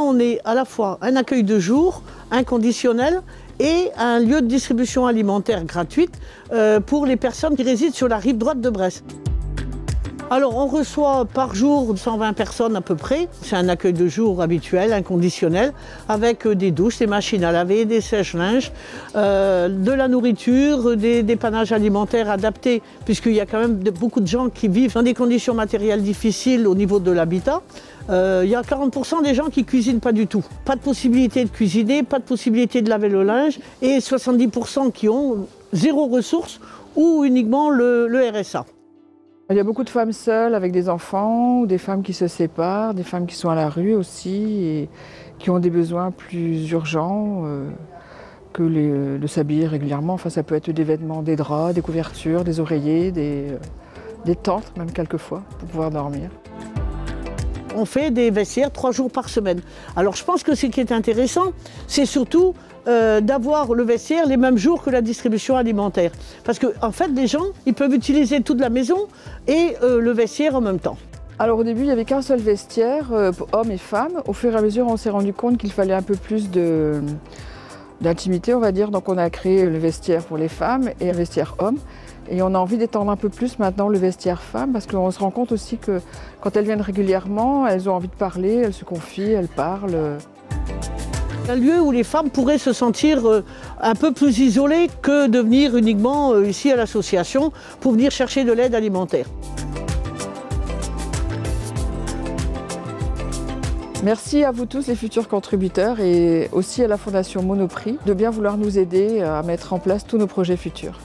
on est à la fois un accueil de jour, inconditionnel, et un lieu de distribution alimentaire gratuite pour les personnes qui résident sur la rive droite de Brest. Alors on reçoit par jour 120 personnes à peu près. C'est un accueil de jour habituel, inconditionnel, avec des douches, des machines à laver, des sèche-linges, de la nourriture, des dépannages alimentaires adaptés, puisqu'il y a quand même beaucoup de gens qui vivent dans des conditions matérielles difficiles au niveau de l'habitat. Il y a 40% des gens qui ne cuisinent pas du tout. Pas de possibilité de cuisiner, pas de possibilité de laver le linge, et 70% qui ont zéro ressource ou uniquement le RSA. Il y a beaucoup de femmes seules avec des enfants, ou des femmes qui se séparent, des femmes qui sont à la rue aussi et qui ont des besoins plus urgents que de s'habiller régulièrement. Enfin, ça peut être des vêtements, des draps, des couvertures, des oreillers, des tentes même quelquefois pour pouvoir dormir. On fait des vestiaires 3 jours par semaine. Alors je pense que ce qui est intéressant, c'est surtout d'avoir le vestiaire les mêmes jours que la distribution alimentaire. Parce qu'en fait, les gens, ils peuvent utiliser toute la maison et le vestiaire en même temps. Alors au début, il n'y avait qu'un seul vestiaire, pour hommes et femmes. Au fur et à mesure, on s'est rendu compte qu'il fallait un peu plus d'intimité, on va dire. Donc on a créé le vestiaire pour les femmes et le vestiaire hommes. Et on a envie d'étendre un peu plus maintenant le vestiaire femme, parce qu'on se rend compte aussi que quand elles viennent régulièrement, elles ont envie de parler, elles se confient, elles parlent. Un lieu où les femmes pourraient se sentir un peu plus isolées que de venir uniquement ici à l'association pour venir chercher de l'aide alimentaire. Merci à vous tous les futurs contributeurs et aussi à la Fondation Monoprix de bien vouloir nous aider à mettre en place tous nos projets futurs.